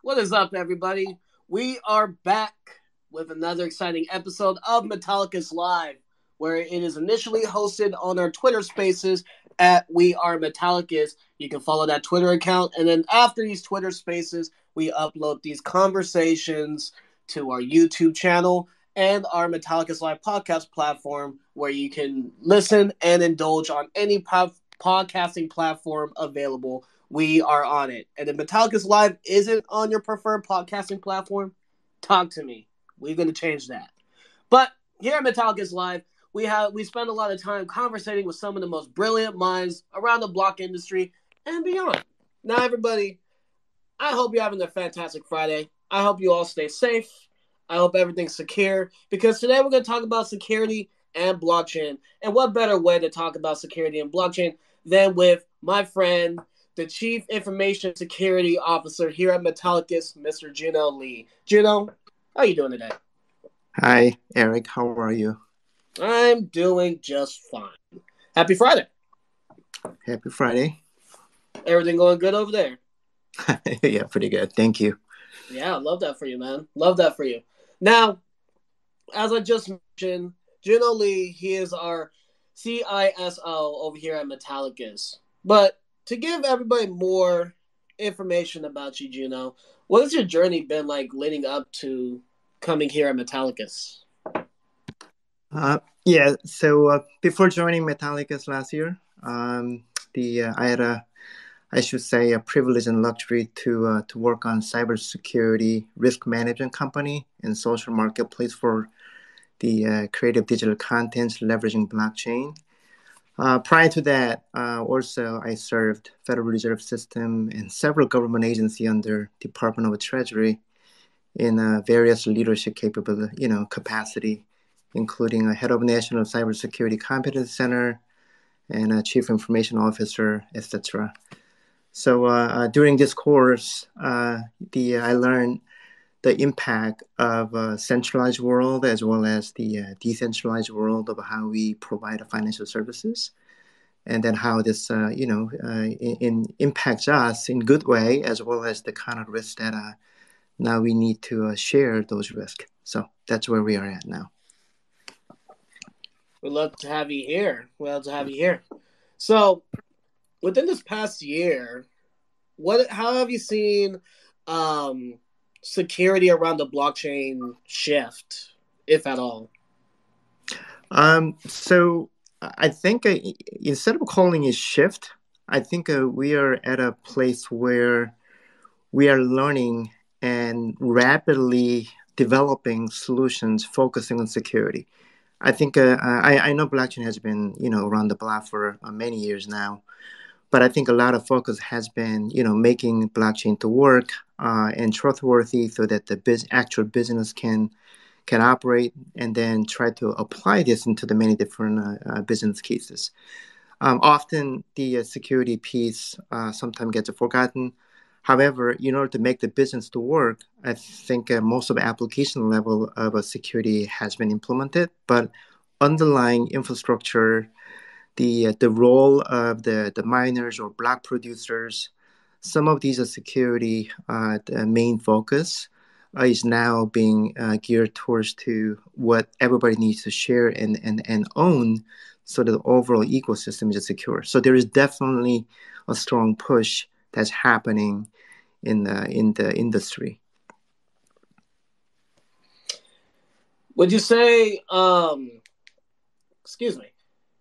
What is up, everybody? We are back with another exciting episode of Metallicus Live, where it is initially hosted on our Twitter Spaces at We Are Metallicus. You can follow that Twitter account, and then after these Twitter Spaces, we upload these conversations to our YouTube channel and our Metallicus Live podcast platform, where you can listen and indulge on any podcasting platform available. We are on it. And if Metallicus Live isn't on your preferred podcasting platform, talk to me. We're going to change that. But here at Metallicus Live, we spend a lot of time conversating with some of the most brilliant minds around the block industry and beyond. Now, everybody, I hope you're having a fantastic Friday. I hope you all stay safe. I hope everything's secure, because today we're going to talk about security and blockchain. And what better way to talk about security and blockchain than with my friend, the Chief Information Security Officer here at Metallicus, Mr. Juno Lee. Juno, how are you doing today? Hi, Eric. How are you? I'm doing just fine. Happy Friday. Happy Friday. Everything going good over there? Yeah, pretty good. Thank you. Yeah, love that for you, man. Love that for you. Now, as I just mentioned, Juno Lee, he is our CISO over here at Metallicus. But to give everybody more information about you, Juno, what has your journey been like leading up to coming here at Metallicus? So before joining Metallicus last year, I had I should say, a privilege and luxury to work on cybersecurity risk management company and social marketplace for the creative digital contents leveraging blockchain. Prior to that, also I served Federal Reserve System and several government agencies under Department of Treasury in various leadership capacity, including a head of National Cybersecurity Competence Center and a Chief Information Officer, etc. So during this course, I learned the impact of a centralized world as well as the decentralized world of how we provide financial services, and then how this impacts us in good way, as well as the kind of risk that now we need to share those risks. So that's where we are at now. We'd love to have you here. So, within this past year, how have you seen security around the blockchain shift, if at all? So I think instead of calling it shift, I think we are at a place where we are learning and rapidly developing solutions focusing on security. I think I know blockchain has been around the block for many years now, but I think a lot of focus has been making blockchain to work and trustworthy, so that the actual business can operate, and then try to apply this into the many different business cases. Often the security piece sometimes gets forgotten. However, in order to make the business to work, I think most of the application level of security has been implemented, but underlying infrastructure, the role of the miners or block producers, some of these are security the main focus is now being geared towards to what everybody needs to share and own, so that the overall ecosystem is secure. So there is definitely a strong push that's happening in the industry. Would you say, excuse me,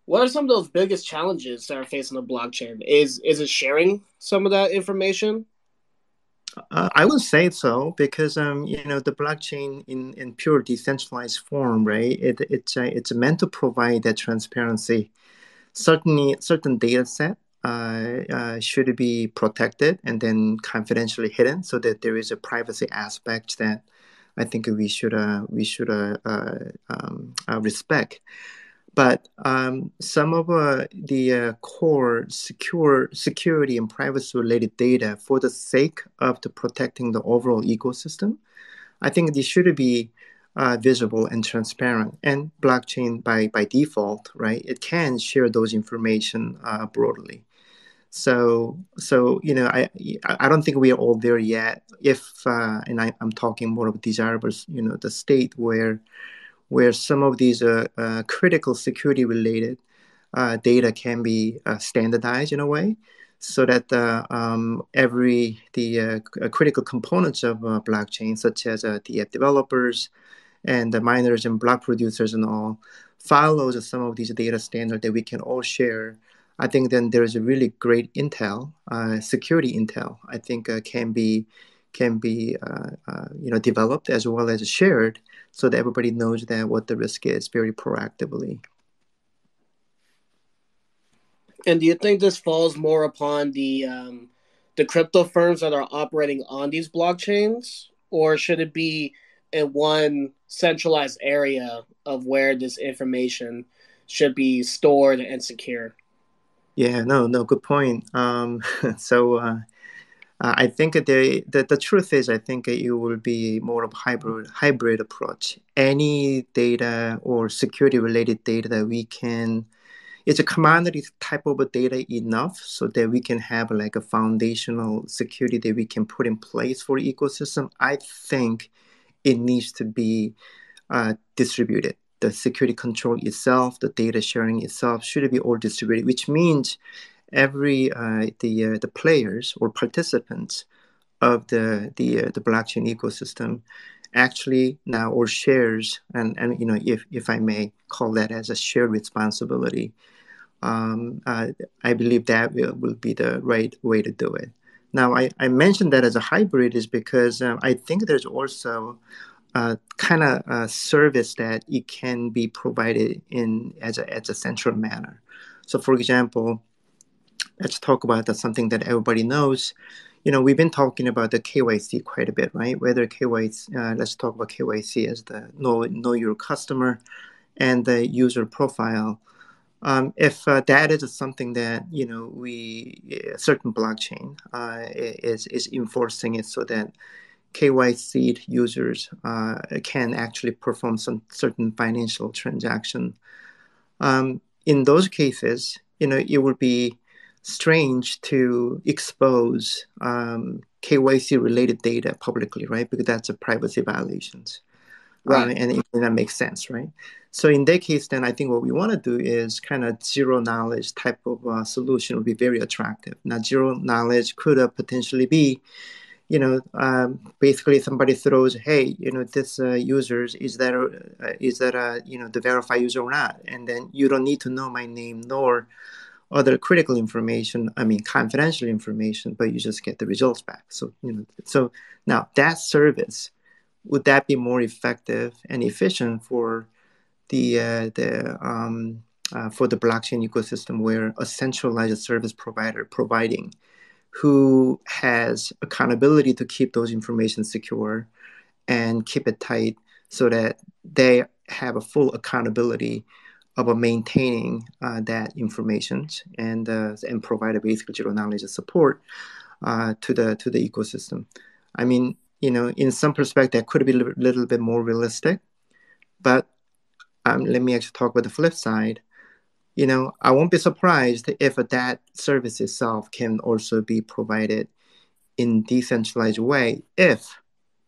what are some of those biggest challenges that are facing the blockchain? Is it sharing some of that information? I would say so, because the blockchain in pure decentralized form, right? It's meant to provide that transparency. Certainly, certain data set should be protected and then confidentially hidden, so that there is a privacy aspect that I think we should respect. But some of the core security and privacy related data, for the sake of protecting the overall ecosystem, I think this should be visible and transparent. And blockchain by default, right, it can share those information broadly. So I don't think we are all there yet. I'm talking more of desirable, the state where some of these critical security related data can be standardized in a way, so that every the critical components of blockchain, such as the app developers and the miners and block producers and all, follows some of these data standards that we can all share. I think then there's a really great intel, security intel. I think can be developed as well as shared, so that everybody knows that what the risk is very proactively. And do you think this falls more upon the crypto firms that are operating on these blockchains, or should it be in one centralized area of where this information should be stored and secure? Yeah, no, good point. So I think the truth is, I think it will be more of a hybrid approach. Any data or security related data that we can, it's a commodity type of a data enough so that we can have like a foundational security that we can put in place for the ecosystem. I think it needs to be distributed. The security control itself, the data sharing itself should be all distributed, which means every the players or participants of the blockchain ecosystem actually now or shares, and if I may call that as a shared responsibility, I believe that will be the right way to do it. Now, I mentioned that as a hybrid is because I think there's also kind of a service that it can be provided in as a central manner. So, for example, let's talk about something that everybody knows. We've been talking about the KYC quite a bit, right? Whether KYC, let's talk about KYC as the know your customer and the user profile. If that is something that a certain blockchain is enforcing it so that KYC users can actually perform some certain financial transaction. In those cases, it would be strange to expose KYC related data publicly, right? Because that's a privacy violations. Right. And that makes sense, right? So in that case, then I think what we want to do is kind of zero knowledge type of solution would be very attractive. Now, zero knowledge could potentially be, basically somebody throws, hey, this users is that the verified user or not, and then you don't need to know my name nor other critical information, I mean confidential information, but you just get the results back. So so now that service, would that be more effective and efficient for for the blockchain ecosystem, where a centralized service provider providing who has accountability to keep those information secure and keep it tight so that they have a full accountability of maintaining that information and provide a basic zero knowledge support to the ecosystem. I mean, in some perspective, that could be a little bit more realistic, but let me actually talk about the flip side. I won't be surprised if that service itself can also be provided in decentralized way if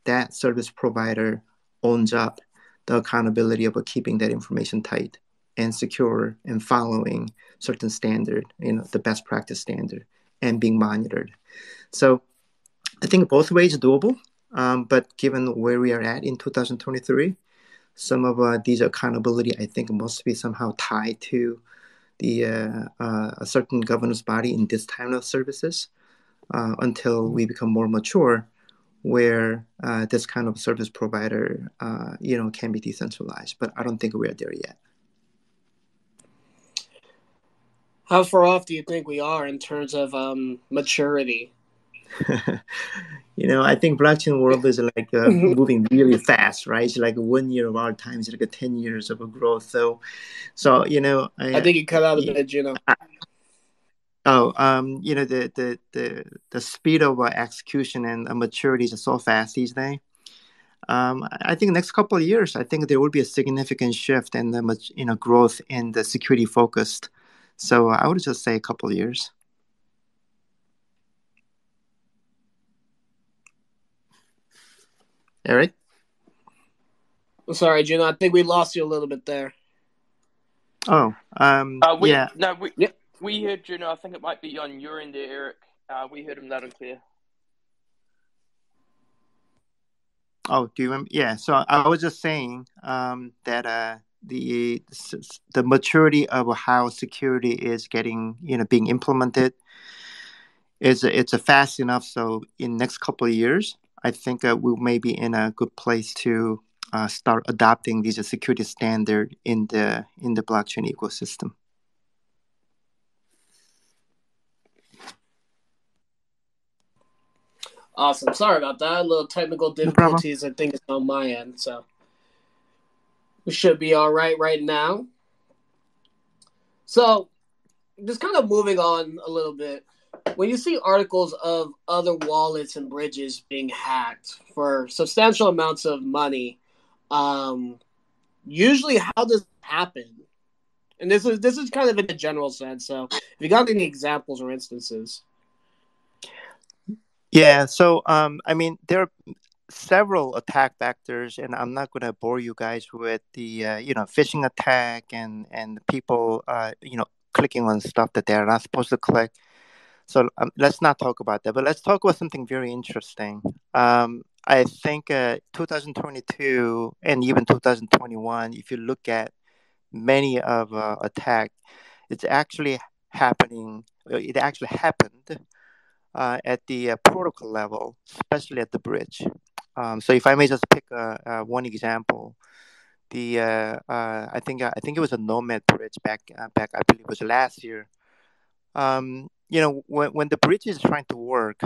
that service provider owns up the accountability of keeping that information tight and secure and following certain standard, the best practice standard, and being monitored. So I think both ways are doable, but given where we are at in 2023, some of these accountability, I think, must be somehow tied to a certain governance body in this kind of services until we become more mature, where this kind of service provider, can be decentralized. But I don't think we are there yet. How far off do you think we are in terms of maturity? I think blockchain world is like moving really fast, right? It's like 1 year of our time is like 10 years of a growth. So I think you cut out a bit, the speed of execution and maturity is so fast these days. I think next couple of years, I think there will be a significant shift and growth in the security focused. So I would just say a couple of years. Eric? I'm sorry, Juno. I think we lost you a little bit there. Oh, We yeah. no we Yep. we heard Juno. I think it might be on your end there, Eric. We heard him loud and clear. Oh, do you remember? Yeah. So I was just saying that the maturity of how security is getting, being implemented is it's a fast enough. So in next couple of years, I think we may be in a good place to start adopting these security standard in the blockchain ecosystem. Awesome. Sorry about that. A little technical No problem. difficulties. I think it's on my end, so we should be all right now. So, just kind of moving on a little bit. When you see articles of other wallets and bridges being hacked for substantial amounts of money, um, usually how does it happen? And this is kind of in a general sense. So, if you got any examples or instances, Yeah. So I mean, there are several attack vectors, and I'm not going to bore you guys with the phishing attack and people clicking on stuff that they're not supposed to click. So let's not talk about that, but let's talk about something very interesting. I think 2022 and even 2021, if you look at many of attack, it's actually happening. It actually happened at the protocol level, especially at the bridge. So if I may just pick one example, I think it was a Nomad bridge back I believe it was last year. When the bridge is trying to work,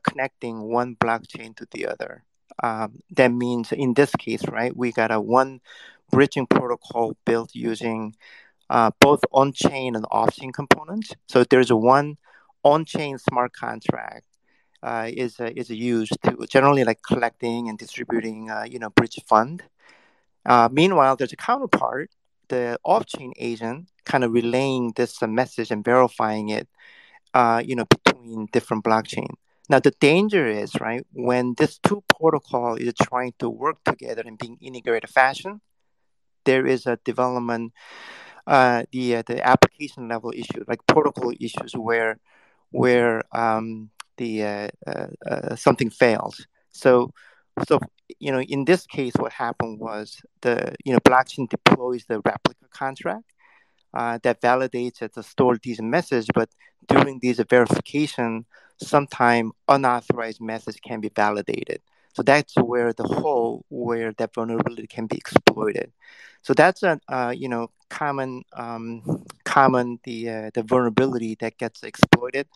connecting one blockchain to the other, that means in this case, right, we got a one bridging protocol built using both on-chain and off-chain components. So there's a one on-chain smart contract is used to generally like collecting and distributing, bridge fund. Meanwhile, there's a counterpart, the off-chain agent, kind of relaying this message and verifying it, between different blockchain. Now the danger is right when this two protocol is trying to work together in being integrated fashion. There is a development, the application level issue, like protocol issues, where the something fails. So in this case, what happened was the blockchain deploys the replica contract that validates it to store these messages, but during these verification, sometime unauthorized message can be validated. So that's where the hole where that vulnerability can be exploited. So that's a common the vulnerability that gets exploited.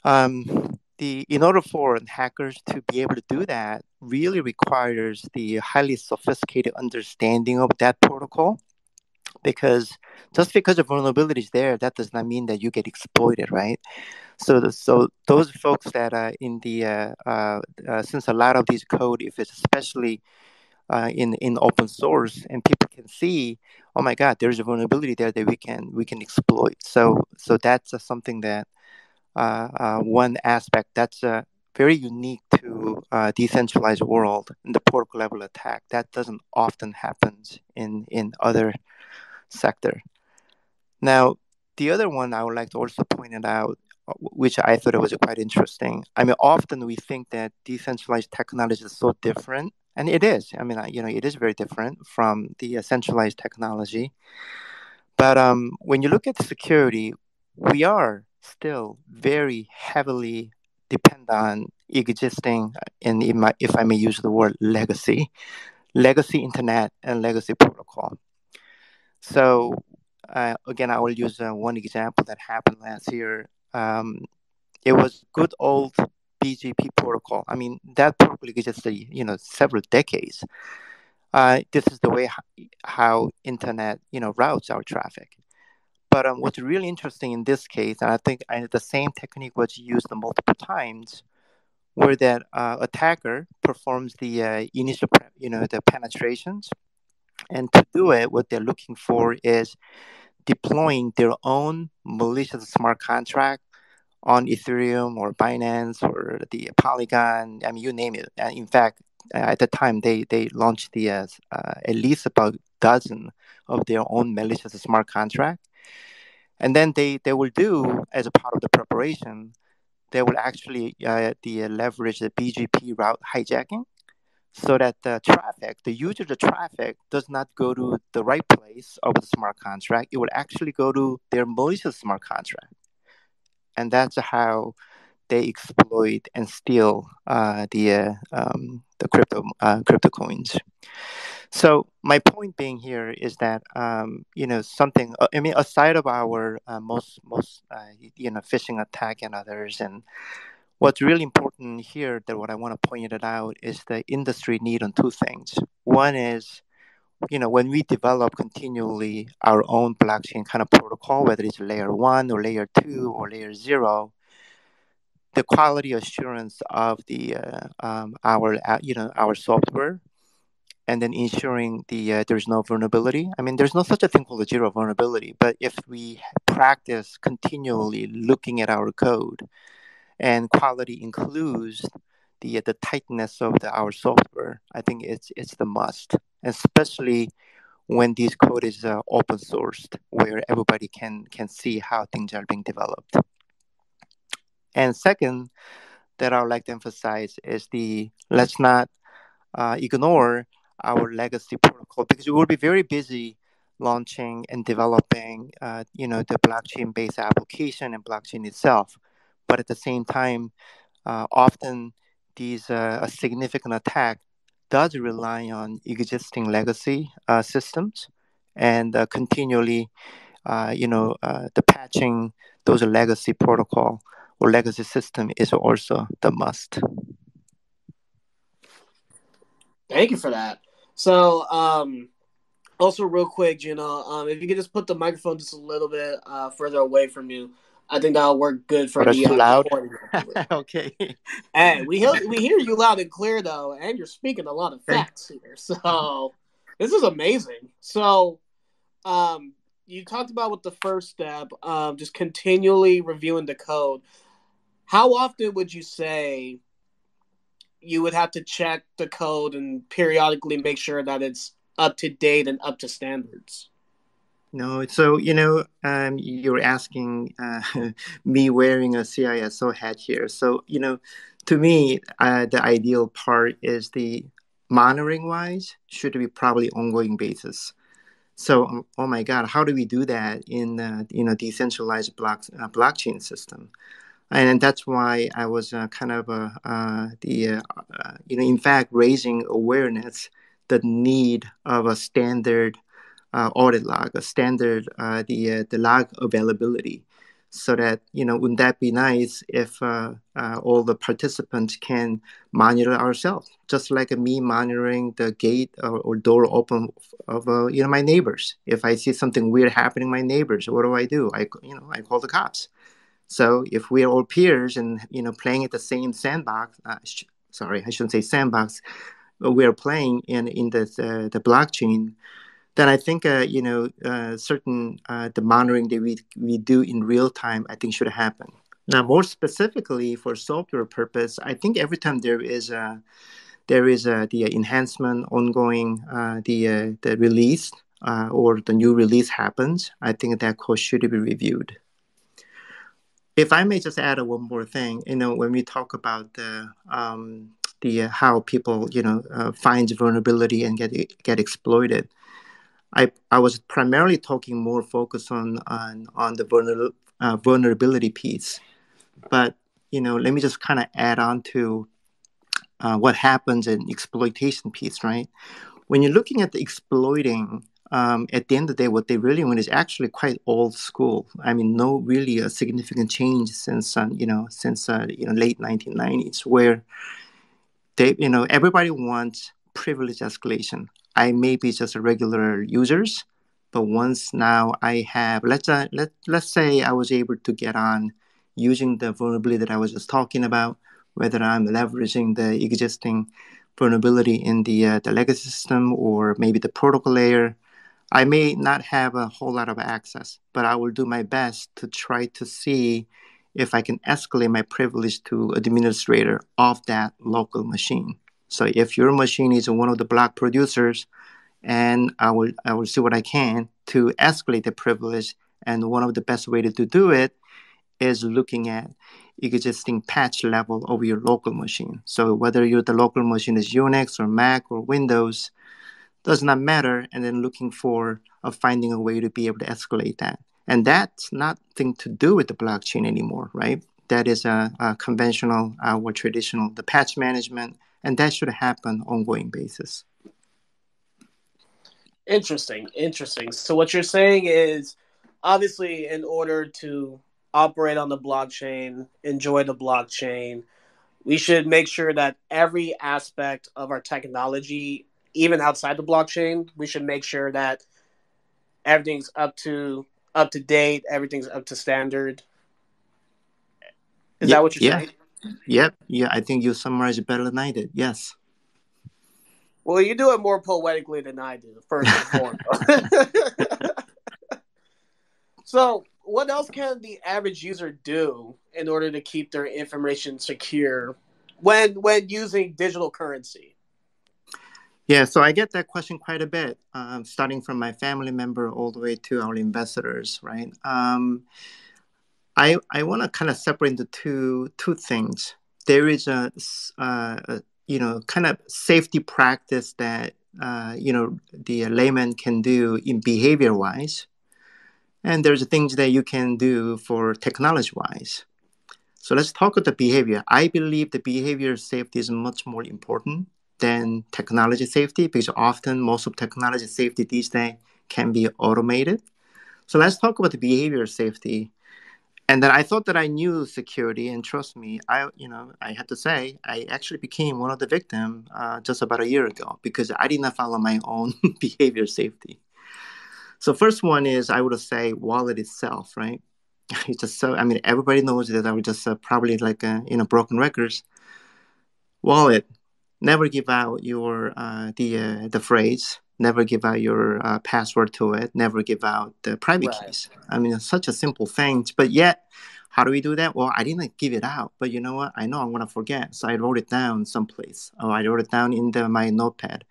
The In order for hackers to be able to do that, really requires the highly sophisticated understanding of that protocol, because just because the vulnerability is there, that does not mean that you get exploited, right? So those folks that are in the since a lot of these code, if it's especially in open source, and people can see, oh my God, there's a vulnerability there that we can exploit. So that's something that one aspect that's very unique to decentralized world in the protocol level attack that doesn't often happens in other sector. Now, the other one I would like to also point it out, which I thought it was quite interesting. I mean, often we think that decentralized technology is so different, and it is. I mean, it is very different from the centralized technology. But when you look at the security, we are still very heavily depend on existing, and if I may use the word legacy internet and legacy protocol. So again, I will use one example that happened last year. It was good old BGP protocol. I mean, that protocol existed, several decades. This is the way how internet, routes our traffic. But what's really interesting in this case, and I think the same technique was used multiple times, where that attacker performs the initial, the penetrations, and to do it, what they're looking for is deploying their own malicious smart contract on Ethereum or Binance or the Polygon. I mean, you name it. In fact, at the time they launched at least about dozen of their own malicious smart contract, and then they will do as a part of the preparation, they will actually leverage the BGP route hijacking, so that the user the traffic does not go to the right place of the smart contract. It will actually go to their malicious smart contract, and that's how they exploit and steal the crypto coins. So my point being here is that something. I mean, aside of our most phishing attack and others, and what's really important here, that what I want to point it out, is the industry need on two things. One is, when we develop continually our own blockchain kind of protocol, whether it's layer one or layer two or layer zero, the quality assurance of our software, and then ensuring there's no vulnerability. I mean, there's no such a thing called a zero vulnerability, but if we practice continually looking at our code, and quality includes the tightness of our software, I think it's the must, especially when this code is open sourced, where everybody can see how things are being developed. And second, that I would like to emphasize is let's not ignore our legacy protocol, because we will be very busy launching and developing, the blockchain-based application and blockchain itself. But at the same time, often a significant attack does rely on existing legacy systems, and continually, the patching those legacy protocol or legacy system is also the must. Thank you for that. So, also real quick, if you could just put the microphone just a little bit further away from you, I think that'll work good for the loud. Okay. Hey, we hear you loud and clear though, and you're speaking a lot of facts here. So this is amazing. So, you talked about with the first step, just continually reviewing the code. How often would you say you would have to check the code and periodically make sure that it's up to date and up to standards? No, so you're asking me wearing a CISO hat here. So to me, the ideal part is the monitoring wise should be probably ongoing basis. So, oh my God, how do we do that in decentralized blockchain system? And that's why I was kind of in fact raising awareness the need of a standard audit log, a standard the log availability, so that wouldn't that be nice if all the participants can monitor ourselves, just like me monitoring the gate or door open of my neighbors. If I see something weird happening, my neighbors, what do? I call the cops. So if we're all peers and playing at the same sandbox, sorry, I shouldn't say sandbox, but we are playing in the blockchain, then I think certain the monitoring that we do in real time, I think should happen. Now, more specifically for software purpose, I think every time there is the enhancement ongoing, the release or the new release happens, I think that code should be reviewed. If I may just add one more thing, when we talk about the how people find vulnerability and get exploited, I was primarily talking more focused on the vulnerability piece, but let me just kind of add on to what happens in exploitation piece, right? When you're looking at the exploiting, at the end of the day, what they really want is actually quite old school. I mean, no really a significant change since late 1990s, where everybody wants privilege escalation. I may be just a regular users, but once now I have, let's say I was able to get on using the vulnerability that I was just talking about, whether I'm leveraging the existing vulnerability in the legacy system or maybe the protocol layer. I may not have a whole lot of access, but I will do my best to try to see if I can escalate my privilege to administrator of that local machine. So if your machine is one of the block producers, and I will see what I can to escalate the privilege. And one of the best way to do it is looking at existing patch level of your local machine. So whether the local machine is Unix or Mac or Windows, does not matter. And then looking for finding a way to be able to escalate that. And that's nothing to do with the blockchain anymore, right? That is a conventional or traditional, the patch management, and that should happen on ongoing basis. Interesting, interesting. So what you're saying is, obviously, in order to operate on the blockchain, enjoy the blockchain, we should make sure that every aspect of our technology, even outside the blockchain, we should make sure that everything's up to date, everything's up to standard. Is Yeah, that what you're yeah, saying? yep, yeah. I think you summarized it better than I did. Yes. Well, you do it more poetically than I do, first and foremost. So, what else can the average user do in order to keep their information secure when using digital currency? Yeah, so I get that question quite a bit, starting from my family member all the way to our investors, right? I want to kind of separate into two things. There is kind of safety practice that the layman can do in behavior wise, and there's things that you can do for technology wise. So let's talk about the behavior. I believe the behavior safety is much more important than technology safety because often most of technology safety these days can be automated. So let's talk about the behavior safety. And then I thought that I knew security, and trust me, I had to say I actually became one of the victims just about a year ago because I did not follow my own behavior safety. So first one is I would say wallet itself, right? It's just so, I mean, everybody knows that I would just probably like broken records. Wallet, never give out your the phrase, never give out your password to it, never give out the private Right. keys. I mean, it's such a simple thing, but yet, how do we do that? Well, I didn't give it out, but you know what? I know I'm gonna forget, so I wrote it down someplace. Oh, I wrote it down in my notepad.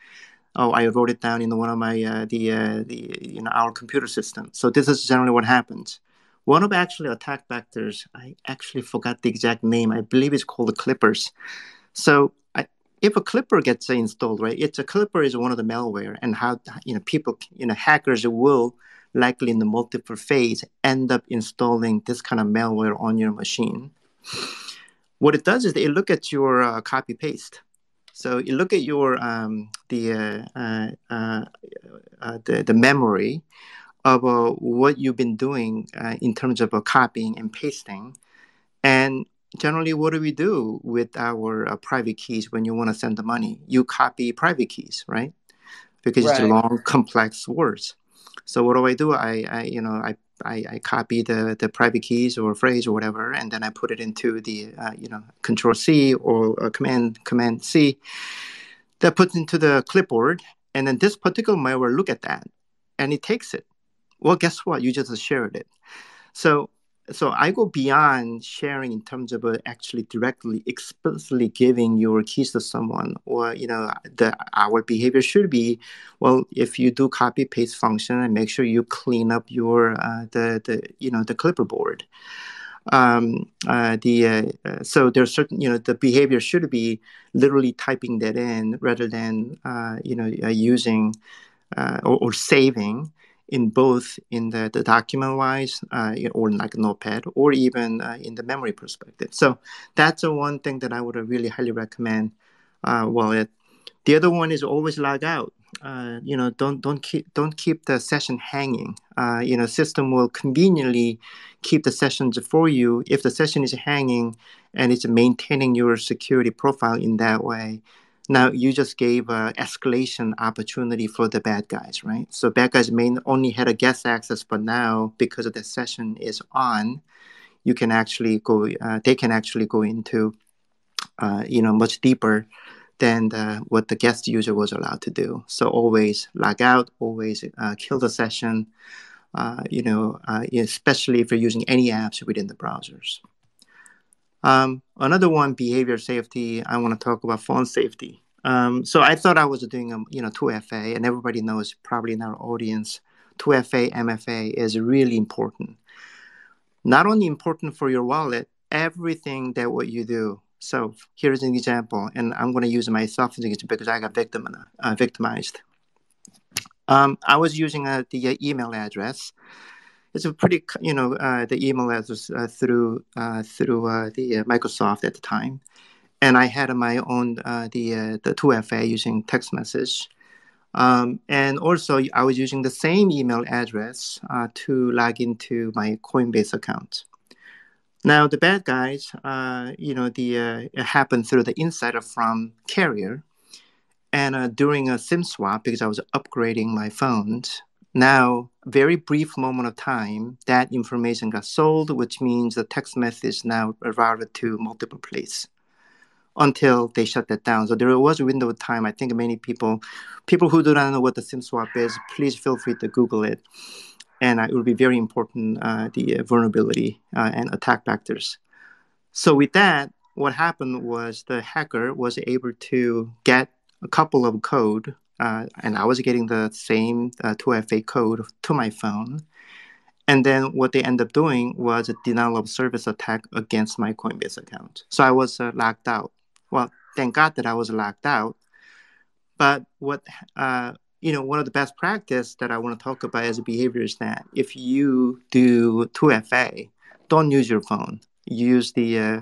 Oh, I wrote it down in one of my our computer system. So this is generally what happens. One of actually attack vectors, I actually forgot the exact name. I believe it's called the Clippers. So if a Clipper gets installed, right, it's a Clipper is one of the malware, and how people, hackers will likely in the multiple phase end up installing this kind of malware on your machine. What it does is it look at your copy paste. So you look at your the memory of what you've been doing in terms of copying and pasting, and generally, what do we do with our private keys when you want to send the money? You copy private keys, right? Because it's a Right. long, complex words. So what do? I copy the private keys or phrase or whatever, and then I put it into the Control C or Command C. That puts into the clipboard, and then this particular malware look at that, and it takes it. Well, guess what? You just shared it. So I go beyond sharing in terms of actually directly, explicitly giving your keys to someone, or our behavior should be, well, if you do copy paste function, and make sure you clean up your the clipboard. So there's certain the behavior should be literally typing that in rather than using or saving in both in the document wise or like a notepad or even in the memory perspective. So that's the one thing that I would really highly recommend. The other one is always log out. Don't keep the session hanging. System will conveniently keep the sessions for you if the session is hanging and it's maintaining your security profile in that way. Now you just gave escalation opportunity for the bad guys, right? So bad guys may only had a guest access, but now because of the session is on, you can actually go. They can actually go into, much deeper than what the guest user was allowed to do. So always log out, always kill the session. Especially if you're using any apps within the browsers. Another one, behavior safety. I want to talk about phone safety. So I thought I was doing, 2FA, and everybody knows probably in our audience, 2FA, MFA is really important. Not only important for your wallet, everything that what you do. So here's an example, and I'm going to use myself as an example because I got victimized. I was using the email address. It's a pretty, the email address through the Microsoft at the time. And I had my own the 2FA using text message, and also I was using the same email address to log into my Coinbase account. Now the bad guys, it happened through the insider from Carrier, and during a SIM swap because I was upgrading my phones. Now, very brief moment of time, that information got sold, which means the text message now routed to multiple places until they shut that down. So there was a window of time. I think many people who do not know what the SIM swap is, please feel free to Google it. And it will be very important, the vulnerability and attack vectors. So with that, what happened was the hacker was able to get a couple of code, and I was getting the same 2FA code to my phone. And then what they ended up doing was a denial of service attack against my Coinbase account. So I was locked out. Well, thank God that I was locked out. But what, one of the best practice that I want to talk about as a behavior is that if you do 2FA, don't use your phone. Use the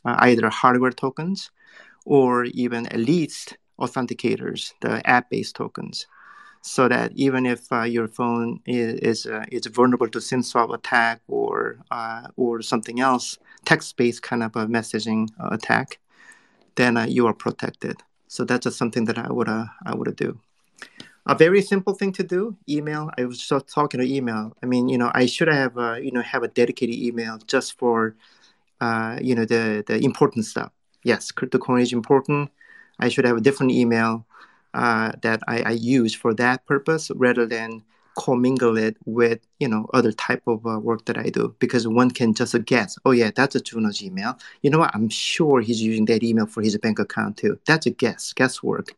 either hardware tokens or even at least authenticators, the app-based tokens, so that even if your phone is vulnerable to SIM swap attack or something else, text-based kind of a messaging attack, then you are protected. So that's just something that I would do. A very simple thing to do: email. I was just talking to email. I mean, I should have have a dedicated email just for the important stuff. Yes, cryptocurrency is important. I should have a different email that I use for that purpose rather than commingle it with other type of work that I do, because one can just guess, oh yeah, that's a Juno's email. You know what, I'm sure he's using that email for his bank account too. That's a guesswork.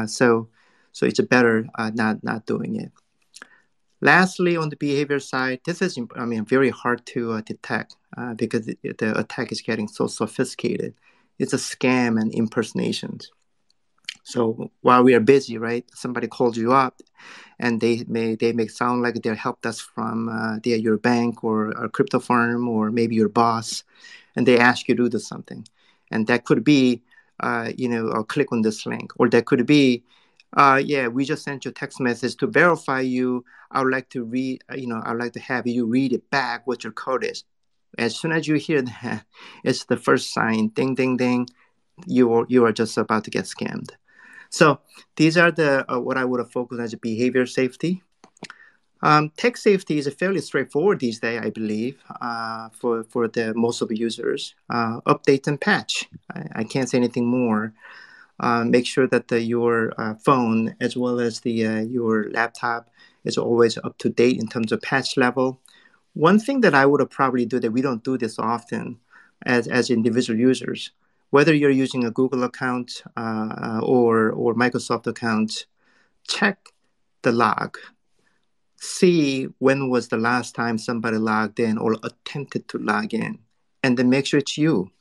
So it's better not doing it. Lastly, on the behavior side, this is very hard to detect because the attack is getting so sophisticated. It's a scam and impersonations. So while we are busy, right, somebody calls you up and they make sound like they're help desk from your bank or a crypto firm or maybe your boss, and they ask you to do something. And that could be, click on this link, or that could be, we just sent you a text message to verify you. I would like to read, I'd like to have you read it back what your code is. As soon as you hear that, it's the first sign, ding, ding, ding, you are just about to get scammed. So these are the what I would have focused on as behavior safety. Tech safety is fairly straightforward these days, I believe, for the most of the users. Update and patch. I can't say anything more. Make sure that your phone as well as your laptop is always up to date in terms of patch level. One thing that I would have probably do that we don't do this often as individual users, whether you're using a Google account or Microsoft account, check the log. See when was the last time somebody logged in or attempted to log in, and then make sure it's you.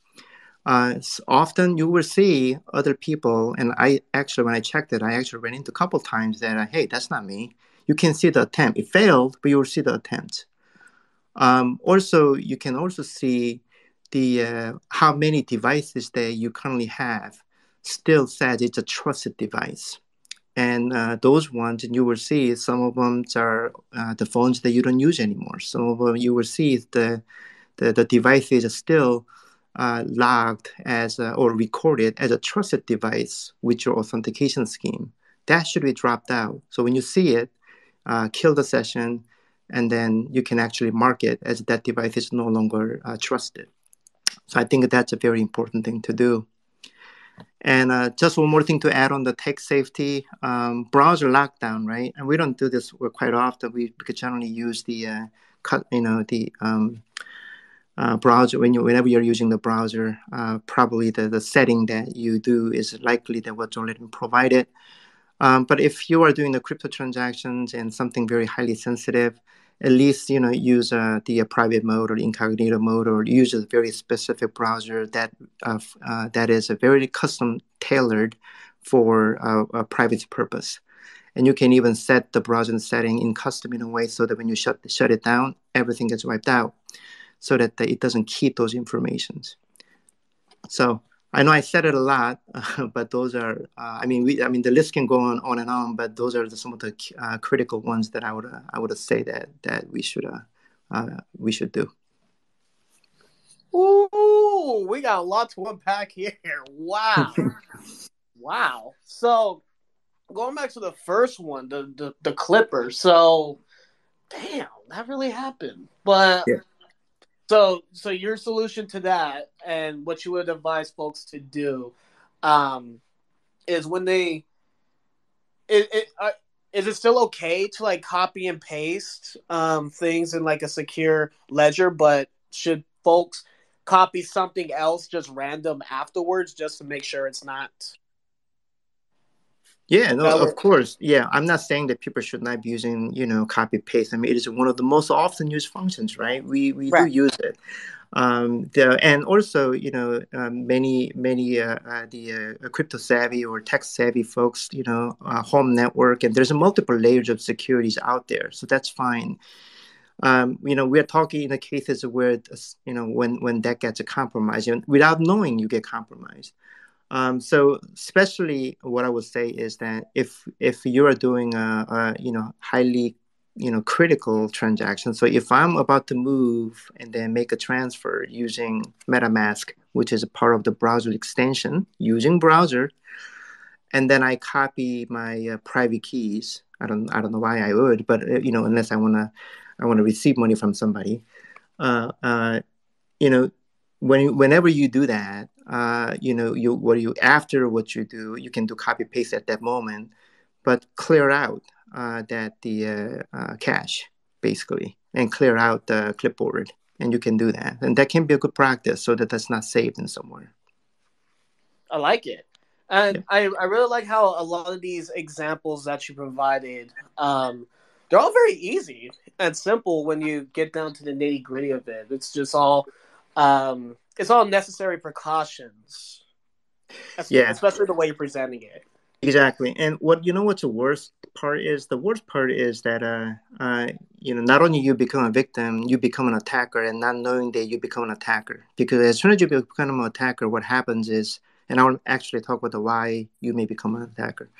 Often you will see other people, and I actually, when I checked it, I actually ran into a couple times that, hey, that's not me. You can see the attempt. It failed, but you will see the attempt. Also, you can also see the how many devices that you currently have still says it's a trusted device. And those ones, you will see some of them are the phones that you don't use anymore. Some of them you will see the devices are still logged as or recorded as a trusted device with your authentication scheme. That should be dropped out. So when you see it, kill the session, and then you can actually mark it as that device is no longer trusted. So I think that's a very important thing to do. And just one more thing to add on the tech safety, browser lockdown, right? And we don't do this quite often. We could generally use the browser, whenever you're using the browser, probably the setting that you do is likely that what's already been provided. But if you are doing the crypto transactions and something very highly sensitive, at least use the private mode or incognito mode, or use a very specific browser that is a very custom tailored for a privacy purpose. And you can even set the browser setting in custom in a way so that when you shut it down, everything gets wiped out, so that it doesn't keep those informations. So I know I said it a lot, but those are, the list can go on and on, but those are some of the critical ones that I would say that we should do. Ooh, we got a lot to unpack here. Wow. Wow. So going back to the first one, the Clipper. So damn, that really happened. But yeah. So your solution to that, and what you would advise folks to do, is when they, is it still okay to like copy and paste things in like a secure ledger, but should folks copy something else just random afterwards just to make sure it's not? Yeah, no, of course. Yeah, I'm not saying that people should not be using, copy paste. I mean, it is one of the most often used functions, right? We do use it. And also, many the crypto savvy or tech savvy folks, home network, and there's multiple layers of securities out there, so that's fine. We're talking in the cases where, when that gets compromised, without knowing you get compromised. So especially what I would say is that if you are doing a highly critical transaction, so if I'm about to move and then make a transfer using MetaMask, which is a part of the browser extension, using browser, and then I copy my private keys. I don't know why I would, but unless I wanna receive money from somebody, whenever you do that, after what you do, you can do copy paste at that moment, but clear out the cache basically, and clear out the clipboard, and you can do that, and that can be a good practice so that that's not saved in somewhere. I like it, and yeah. I really like how a lot of these examples that you provided, they're all very easy and simple when you get down to the nitty gritty of it. It's just all. It's all necessary precautions. Yeah, especially the way you're presenting it. Exactly. And what's the worst part is? The worst part is that not only you become a victim, you become an attacker, and not knowing that you become an attacker. Because as soon as you become an attacker, what happens is, and I'll actually talk about the why you may become an attacker.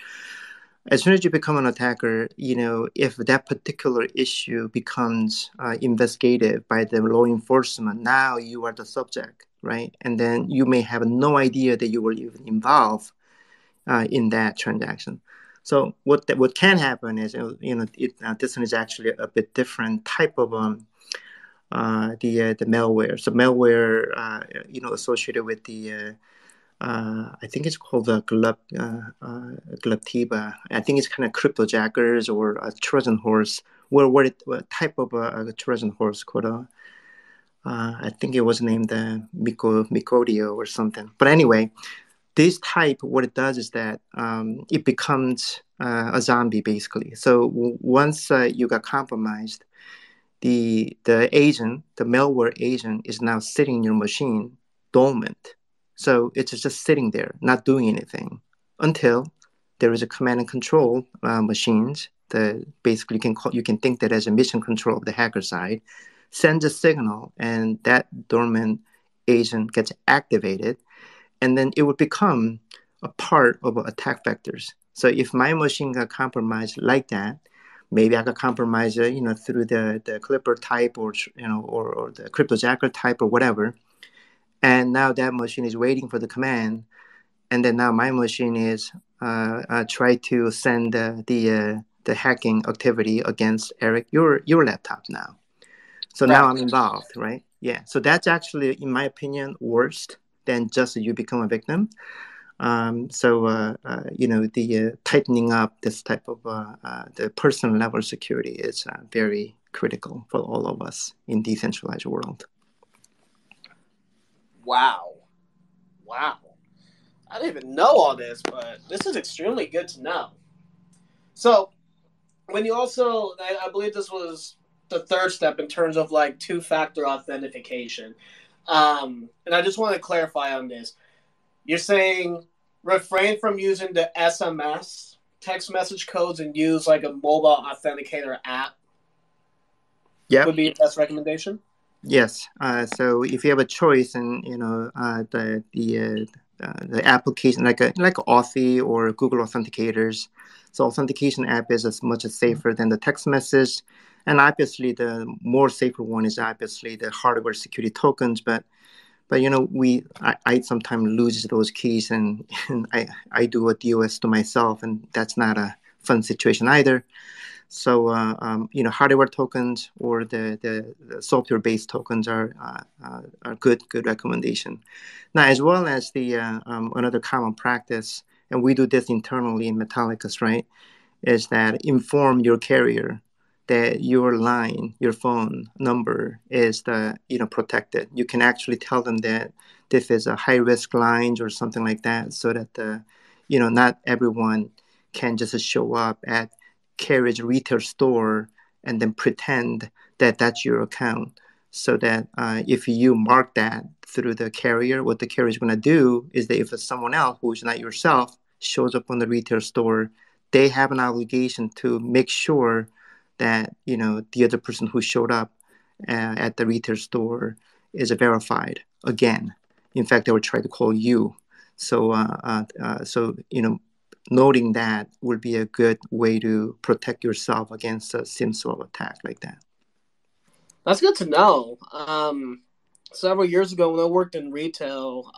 As soon as you become an attacker, if that particular issue becomes investigative by the law enforcement, now you are the subject, right? And then you may have no idea that you were even involved in that transaction. So what can happen is, this one is actually a bit different type of the malware. So malware, associated with the I think it's called the Gluptiva. I think it's kind of cryptojackers or a Trojan horse. What type of a Trojan horse called? I think it was named Mycodio or something. But anyway, this type, what it does is that it becomes a zombie basically. So once you got compromised, the agent, the malware agent, is now sitting in your machine dormant. So it's just sitting there, not doing anything, until there is a command and control machines that basically you can think that as a mission control of the hacker side, sends a signal, and that dormant agent gets activated, and then it would become a part of attack vectors. So if my machine got compromised like that, maybe I got compromised, through the Clipper type or the cryptojacker type or whatever. And now that machine is waiting for the command, and then now my machine is try to send the hacking activity against Eric, your laptop now. So now I'm involved, right? Yeah. So that's actually, in my opinion, worse than just you become a victim. The tightening up this type of the personal level security is very critical for all of us in decentralized world. Wow. Wow. I didn't even know all this, but this is extremely good to know. So, when you also, I believe this was the third step in terms of like two-factor authentication. And I just want to clarify on this. You're saying refrain from using the SMS text message codes and use like a mobile authenticator app Yep. would be your best recommendation? Yes. So if you have a choice, and the application like Authy or Google Authenticators, so authentication app is as much as safer than the text message, and obviously the more safer one is obviously the hardware security tokens. But I sometimes lose those keys, and I do a DOS to myself, and that's not a fun situation either. So, hardware tokens or the software-based tokens are good recommendation. Now, as well as the another common practice, and we do this internally in Metallicus, right, is that inform your carrier that your line, your phone number is protected. You can actually tell them that this is a high-risk line or something like that, so that not everyone can just show up at carriage retail store and then pretend that that's your account. So that if you mark that through the carrier, what the carrier is going to do is that if someone else who is not yourself shows up on the retail store, they have an obligation to make sure that the other person who showed up at the retail store is verified again. In fact, they will try to call you. So noting that would be a good way to protect yourself against a SIM swap attack like that. That's good to know. Several years ago when I worked in retail,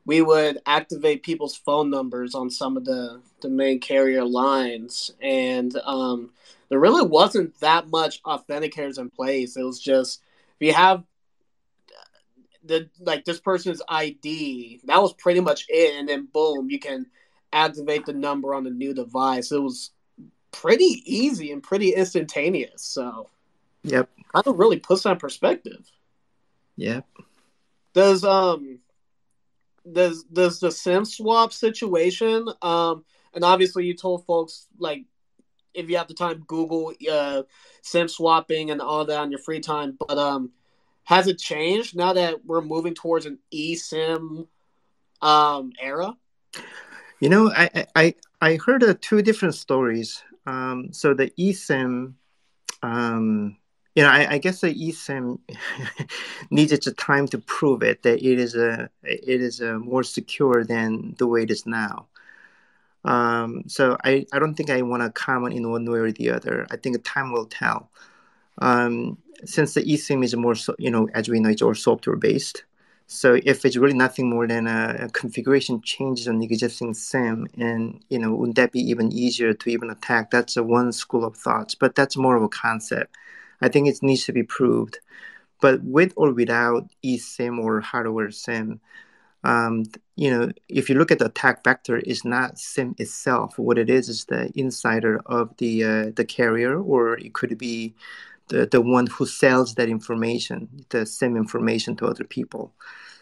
we would activate people's phone numbers on some of the main carrier lines, and there really wasn't that much authenticators in place. It was just if you have this person's ID, that was pretty much it, and then boom, you can activate the number on the new device. It was pretty easy and pretty instantaneous. So, yep, kind of really puts that in perspective. Yep. Does the SIM swap situation, and obviously you told folks, like, if you have the time, Google SIM swapping and all that on your free time, but has it changed now that we're moving towards an eSIM era? I heard two different stories. So the eSIM, I guess the eSIM needs its time to prove it that it is more secure than the way it is now. So I don't think I want to comment in one way or the other. I think time will tell. Since the eSIM is more, as we know, it's all software based. So if it's really nothing more than a configuration changes on the existing SIM, and wouldn't that be even easier to even attack? That's one school of thoughts, but that's more of a concept. I think it needs to be proved. But with or without eSIM or hardware SIM, if you look at the attack vector, it's not SIM itself. What it is the insider of the carrier, or it could be the one who sells that information, the SIM information to other people.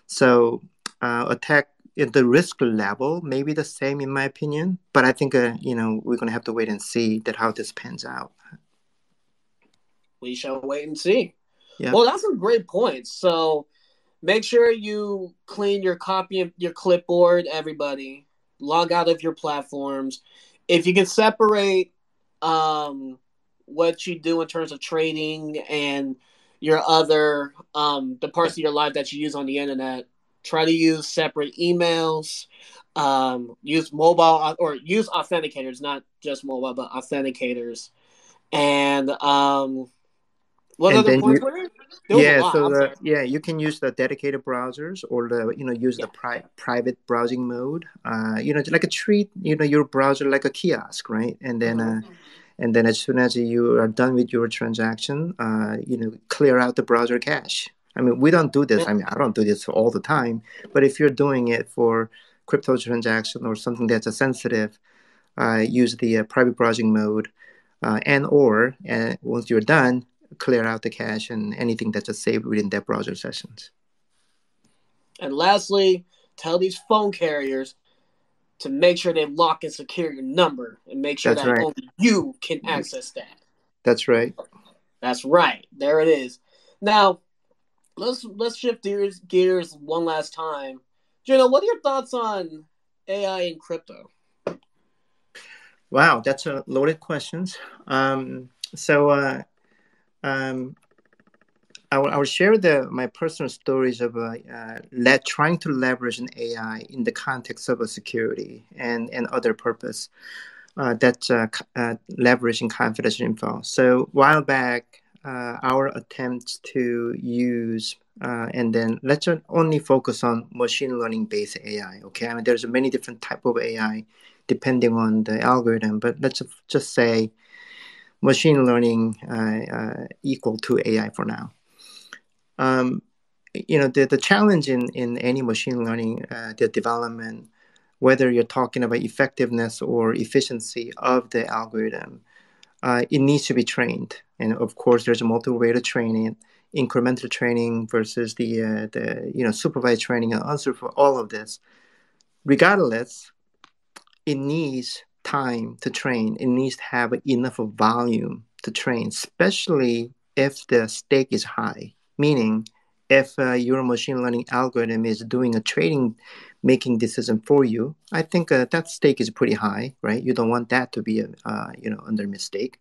So attack at the risk level may be the same in my opinion, but I think we're going to have to wait and see that how this pans out. We shall wait and see. Yeah. Well, that's a great point. So make sure you clean your copy of your clipboard, everybody. Log out of your platforms. If you can separate what you do in terms of trading and your other the parts of your life that you use on the internet, try to use separate emails, use mobile or use authenticators, not just mobile, but authenticators. And what other points were there? You can use the dedicated browsers or use the private browsing mode. Like treat your browser like a kiosk, right? And then and then as soon as you are done with your transaction, clear out the browser cache. I mean, we don't do this. I mean, I don't do this all the time. But if you're doing it for crypto transaction or something that's sensitive, use the private browsing mode, and once you're done, clear out the cache and anything that's saved within that browser sessions. And lastly, tell these phone carriers to make sure they lock and secure your number and make sure That's that right. only you can access that. That's right. That's right. There it is. Now, let's shift gears one last time. Juno, what are your thoughts on AI and crypto? Wow, that's a loaded questions. So um, I will share my personal stories of trying to leverage an AI in the context of a security and other purpose that leveraging confidential info. So while back, our attempts to use and then let's only focus on machine learning based AI. Okay, I mean there's many different type of AI depending on the algorithm, but let's just say machine learning equal to AI for now. Um, the challenge in any machine learning the development, whether you're talking about effectiveness or efficiency of the algorithm, it needs to be trained. And of course, there's a multiple way to train it: incremental training versus the supervised training and unsupervised. All of this, regardless, it needs time to train. It needs to have enough of volume to train, especially if the stake is high. Meaning, if your machine learning algorithm is doing a trading, making decision for you, I think that stake is pretty high, right? You don't want that to be under mistake,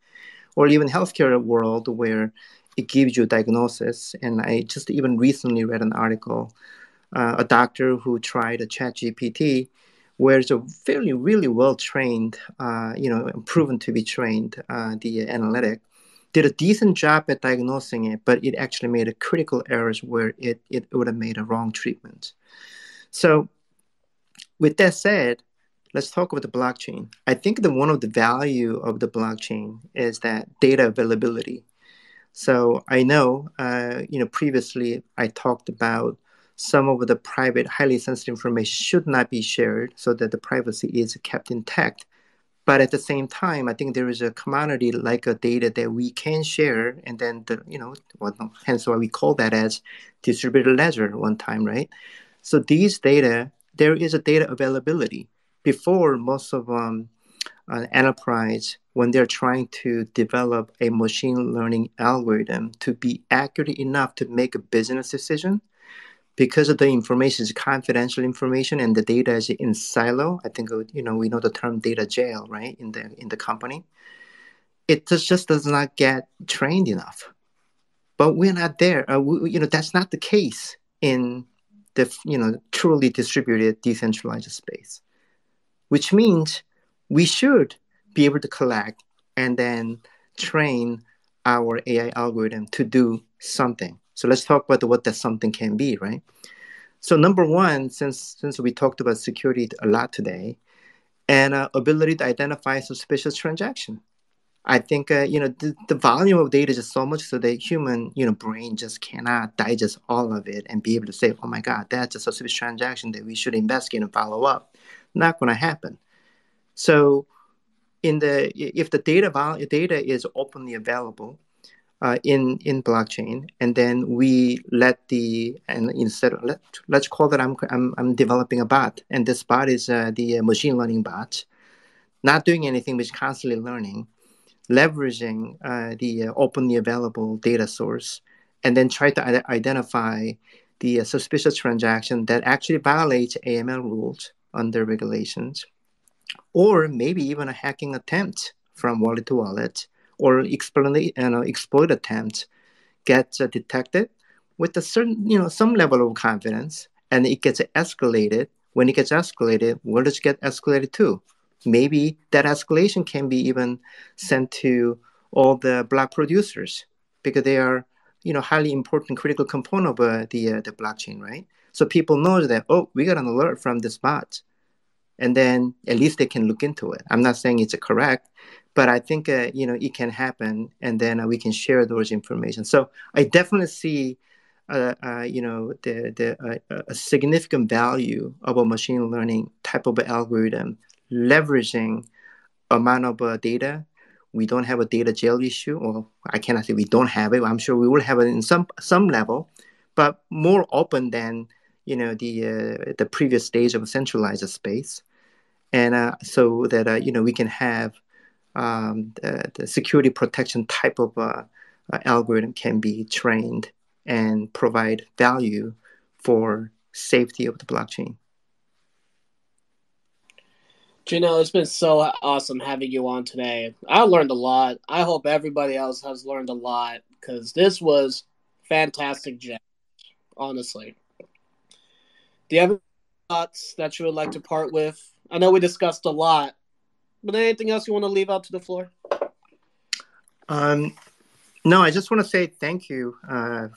or even healthcare world where it gives you diagnosis. And I just even recently read an article, a doctor who tried a chat GPT, where it's a fairly really well trained, proven to be trained, the analytic did a decent job at diagnosing it, but it actually made a critical errors where it would have made a wrong treatment. So with that said, let's talk about the blockchain. I think that one of the value of the blockchain is that data availability. So I know, previously I talked about some of the private, highly sensitive information should not be shared so that the privacy is kept intact. But at the same time, I think there is a commodity like a data that we can share, and then hence why we call that as distributed ledger one time, right? So these data, there is a data availability. Before, most of an enterprise, when they're trying to develop a machine learning algorithm to be accurate enough to make a business decision, because of the information is confidential information and the data is in silo. I think we know the term data jail, right? In the company, it just does not get trained enough. But we're not there. That's not the case in the truly distributed decentralized space, which means we should be able to collect and then train our AI algorithm to do something. So let's talk about what that something can be, right? So number one, since we talked about security a lot today, and ability to identify suspicious transaction. I think the volume of data is just so much so the human brain just cannot digest all of it and be able to say, oh my God, that's a suspicious transaction that we should investigate and follow up. Not going to happen. So if the data is openly available, in blockchain, and then we let's call that I'm developing a bot, and this bot is the machine learning bot, not doing anything, but constantly learning, leveraging the openly available data source, and then try to identify the suspicious transaction that actually violates AML rules under regulations, or maybe even a hacking attempt from wallet to wallet, or exploit attempt gets detected with a certain, some level of confidence, and it gets escalated. When it gets escalated, where does it get escalated to? Maybe that escalation can be even sent to all the block producers because they are, highly important critical component of the blockchain, right? So people know that, oh, we got an alert from this bot, and then at least they can look into it. I'm not saying it's correct, but I think it can happen, and then we can share those information. So I definitely see a significant value of a machine learning type of algorithm leveraging amount of data. We don't have a data jail issue, or I cannot say we don't have it. I'm sure we will have it in some level, but more open than the previous stage of centralized space, and so that we can have the security protection type of algorithm can be trained and provide value for safety of the blockchain. Juno, it's been so awesome having you on today. I learned a lot. I hope everybody else has learned a lot because this was fantastic, Jeff, honestly. Do you have any thoughts that you would like to part with? I know we discussed a lot, but anything else you want to leave out to the floor? No, I just want to say thank you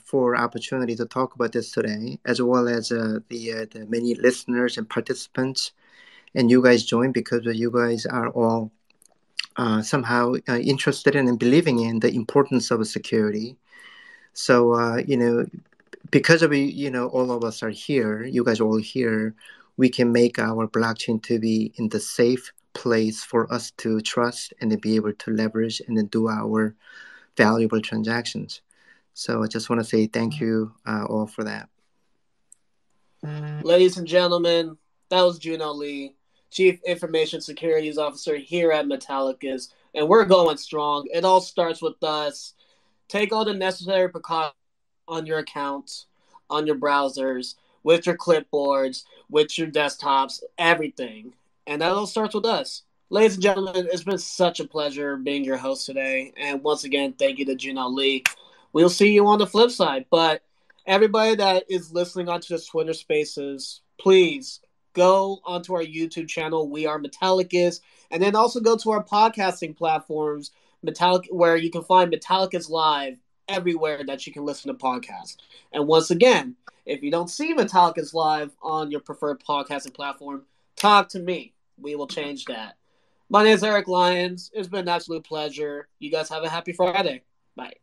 for opportunity to talk about this today, as well as the many listeners and participants. And you guys joined because you guys are all somehow interested in and believing in the importance of security. So, because of, all of us are here, you guys are all here, we can make our blockchain to be in the safe place for us to trust and to be able to leverage and then do our valuable transactions. So I just want to say thank you all for that. Ladies and gentlemen, that was Juno Lee, Chief Information Securities Officer here at Metallicus, and we're going strong. It all starts with us. Take all the necessary precautions on your accounts, on your browsers, with your clipboards, with your desktops, everything. And that all starts with us. Ladies and gentlemen, it's been such a pleasure being your host today. And once again, thank you to Juno Lee. We'll see you on the flip side. But everybody that is listening onto this Twitter Spaces, please go onto our YouTube channel, We Are Metallicus, and then also go to our podcasting platforms, where you can find Metallicus Live everywhere that you can listen to podcasts. And once again, if you don't see Metallicus Live on your preferred podcasting platform, talk to me. We will change that. My name is Eric Lyons. It's been an absolute pleasure. You guys have a happy Friday. Bye.